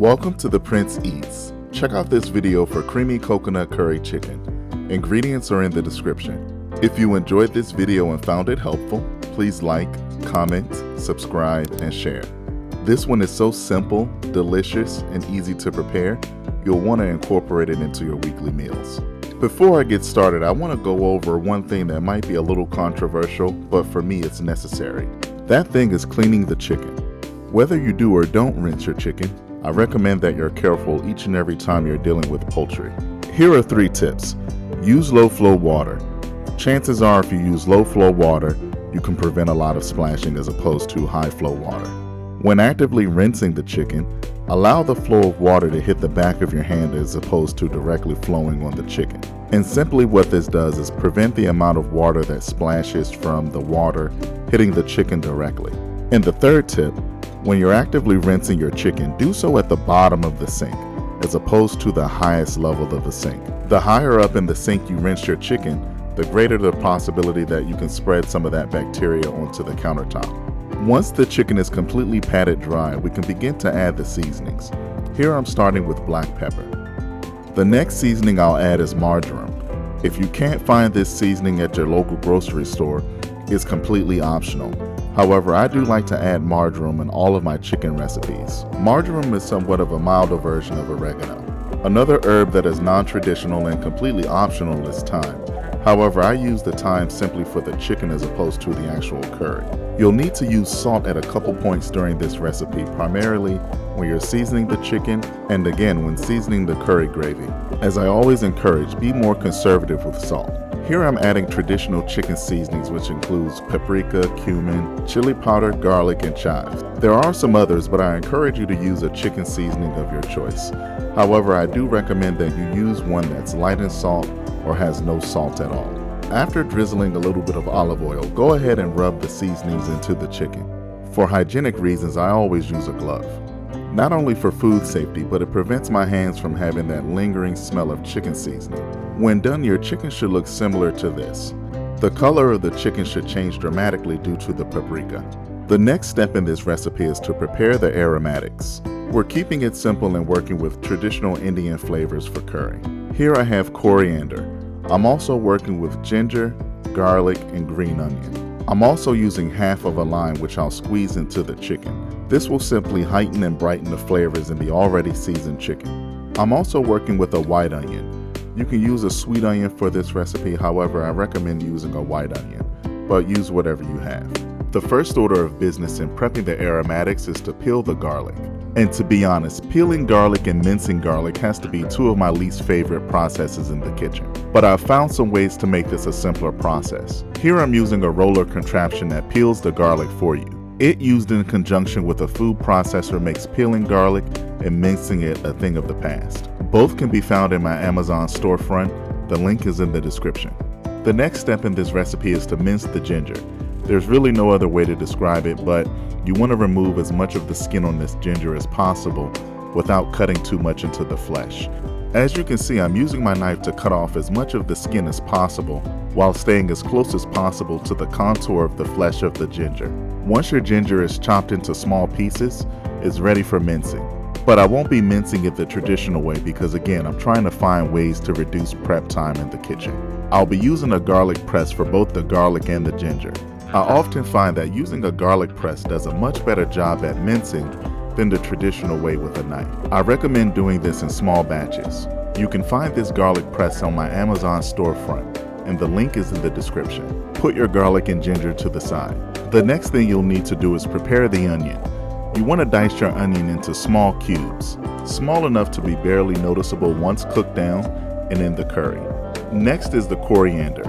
Welcome to The Prince Eats. Check out this video for creamy coconut curry chicken. Ingredients are in the description. If you enjoyed this video and found it helpful, please like, comment, subscribe, and share. This one is so simple, delicious, and easy to prepare, you'll want to incorporate it into your weekly meals. Before I get started, I want to go over one thing that might be a little controversial, but for me it's necessary. That thing is cleaning the chicken. Whether you do or don't rinse your chicken, I recommend that you're careful each and every time you're dealing with poultry. Here are 3 tips. Use low flow water. Chances are if you use low flow water, you can prevent a lot of splashing as opposed to high flow water. When actively rinsing the chicken, allow the flow of water to hit the back of your hand as opposed to directly flowing on the chicken. And simply what this does is prevent the amount of water that splashes from the water hitting the chicken directly. And the 3rd tip, when you're actively rinsing your chicken, do so at the bottom of the sink as opposed to the highest level of the sink. The higher up in the sink you rinse your chicken, the greater the possibility that you can spread some of that bacteria onto the countertop. Once the chicken is completely patted dry, we can begin to add the seasonings. Here I'm starting with black pepper. The next seasoning I'll add is marjoram. If you can't find this seasoning at your local grocery store, it's completely optional. However, I do like to add marjoram in all of my chicken recipes. Marjoram is somewhat of a milder version of oregano. Another herb that is non-traditional and completely optional is thyme. However, I use the thyme simply for the chicken as opposed to the actual curry. You'll need to use salt at a couple points during this recipe, primarily when you're seasoning the chicken and again when seasoning the curry gravy. As I always encourage, be more conservative with salt. Here I'm adding traditional chicken seasonings, which includes paprika, cumin, chili powder, garlic, and chives. There are some others, but I encourage you to use a chicken seasoning of your choice. However, I do recommend that you use one that's light in salt or has no salt at all. After drizzling a little bit of olive oil, go ahead and rub the seasonings into the chicken. For hygienic reasons, I always use a glove. Not only for food safety, but it prevents my hands from having that lingering smell of chicken seasoning. When done, your chicken should look similar to this. The color of the chicken should change dramatically due to the paprika. The next step in this recipe is to prepare the aromatics. We're keeping it simple and working with traditional Indian flavors for curry. Here I have coriander. I'm also working with ginger, garlic, and green onion. I'm also using half of a lime, which I'll squeeze into the chicken. This will simply heighten and brighten the flavors in the already seasoned chicken. I'm also working with a white onion. You can use a sweet onion for this recipe, however I recommend using a white onion, but use whatever you have. The first order of business in prepping the aromatics is to peel the garlic. And to be honest, peeling garlic and mincing garlic has to be 2 of my least favorite processes in the kitchen. But I've found some ways to make this a simpler process. Here I'm using a roller contraption that peels the garlic for you. It used in conjunction with a food processor makes peeling garlic and mincing it a thing of the past. Both can be found in my Amazon storefront. The link is in the description. The next step in this recipe is to mince the ginger. There's really no other way to describe it, but you want to remove as much of the skin on this ginger as possible without cutting too much into the flesh. As you can see, I'm using my knife to cut off as much of the skin as possible while staying as close as possible to the contour of the flesh of the ginger. Once your ginger is chopped into small pieces, it's ready for mincing. But I won't be mincing it the traditional way because again, I'm trying to find ways to reduce prep time in the kitchen. I'll be using a garlic press for both the garlic and the ginger. I often find that using a garlic press does a much better job at mincing than the traditional way with a knife. I recommend doing this in small batches. You can find this garlic press on my Amazon storefront, and the link is in the description. Put your garlic and ginger to the side. The next thing you'll need to do is prepare the onion. You want to dice your onion into small cubes, small enough to be barely noticeable once cooked down and in the curry. Next is the coriander.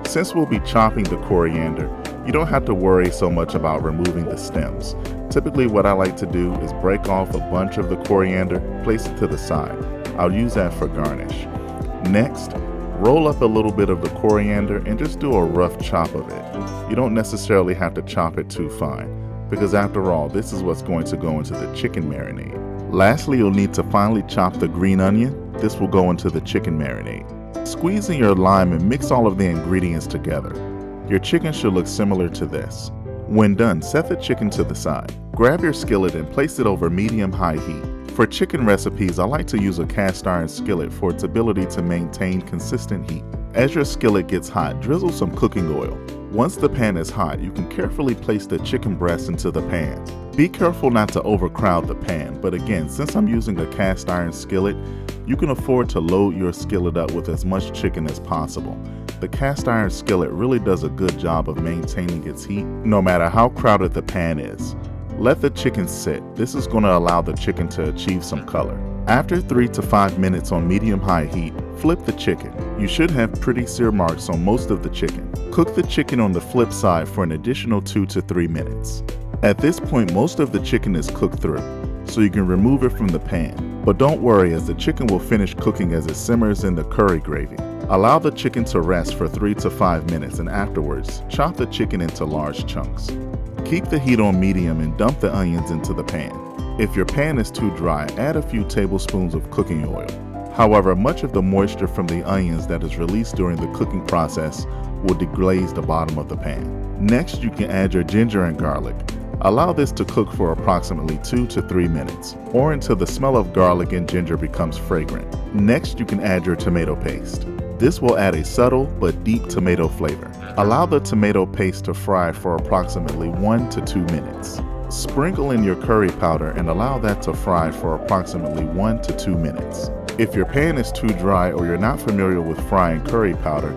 Since we'll be chopping the coriander, you don't have to worry so much about removing the stems. Typically what I like to do is break off a bunch of the coriander, place it to the side. I'll use that for garnish. Next, roll up a little bit of the coriander and just do a rough chop of it. You don't necessarily have to chop it too fine, because after all, this is what's going to go into the chicken marinade. Lastly, you'll need to finely chop the green onion. This will go into the chicken marinade. Squeeze in your lime and mix all of the ingredients together. Your chicken should look similar to this. When done, set the chicken to the side. Grab your skillet and place it over medium-high heat. For chicken recipes, I like to use a cast iron skillet for its ability to maintain consistent heat. As your skillet gets hot, drizzle some cooking oil. Once the pan is hot, you can carefully place the chicken breast into the pan. Be careful not to overcrowd the pan, but again, since I'm using a cast iron skillet, you can afford to load your skillet up with as much chicken as possible. The cast iron skillet really does a good job of maintaining its heat, no matter how crowded the pan is. Let the chicken sit. This is going to allow the chicken to achieve some color. After 3 to 5 minutes on medium-high heat, flip the chicken. You should have pretty sear marks on most of the chicken. Cook the chicken on the flip side for an additional 2 to 3 minutes. At this point, most of the chicken is cooked through, so you can remove it from the pan. But don't worry, as the chicken will finish cooking as it simmers in the curry gravy. Allow the chicken to rest for 3 to 5 minutes, and afterwards, chop the chicken into large chunks. Keep the heat on medium and dump the onions into the pan. If your pan is too dry, add a few tablespoons of cooking oil. However, much of the moisture from the onions that is released during the cooking process will deglaze the bottom of the pan. Next, you can add your ginger and garlic. Allow this to cook for approximately 2 to 3 minutes, or until the smell of garlic and ginger becomes fragrant. Next, you can add your tomato paste. This will add a subtle but deep tomato flavor. Allow the tomato paste to fry for approximately 1 to 2 minutes. Sprinkle in your curry powder and allow that to fry for approximately 1 to 2 minutes. If your pan is too dry or you're not familiar with frying curry powder,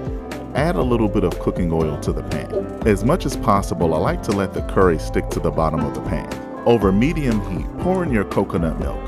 add a little bit of cooking oil to the pan. As much as possible, I like to let the curry stick to the bottom of the pan. Over medium heat, pour in your coconut milk.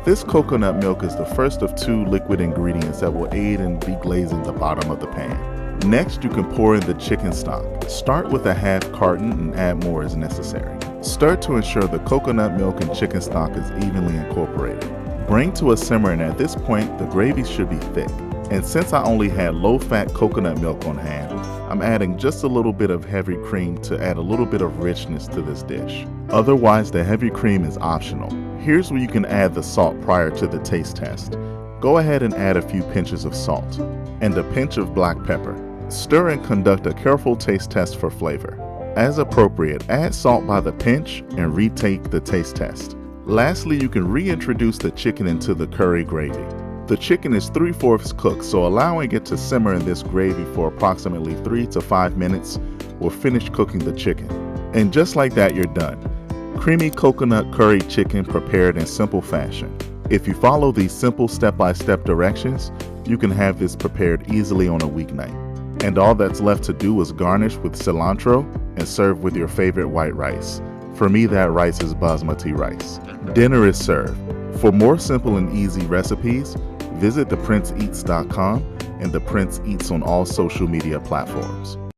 This coconut milk is the first of 2 liquid ingredients that will aid in deglazing the bottom of the pan. Next, you can pour in the chicken stock. Start with a half carton and add more as necessary. Stir to ensure the coconut milk and chicken stock is evenly incorporated. Bring to a simmer, and at this point, the gravy should be thick. And since I only had low-fat coconut milk on hand, I'm adding just a little bit of heavy cream to add a little bit of richness to this dish. Otherwise, the heavy cream is optional. Here's where you can add the salt prior to the taste test. Go ahead and add a few pinches of salt and a pinch of black pepper. Stir and conduct a careful taste test for flavor. As appropriate, add salt by the pinch and retake the taste test. Lastly, you can reintroduce the chicken into the curry gravy. The chicken is 3/4 cooked, so allowing it to simmer in this gravy for approximately 3 to 5 minutes will finish cooking the chicken. And just like that, you're done. Creamy coconut curry chicken prepared in simple fashion. If you follow these simple step-by-step directions, you can have this prepared easily on a weeknight. And all that's left to do is garnish with cilantro and serve with your favorite white rice. For me, that rice is basmati rice. Dinner is served. For more simple and easy recipes, visit theprinceeats.com and The Prince Eats on all social media platforms.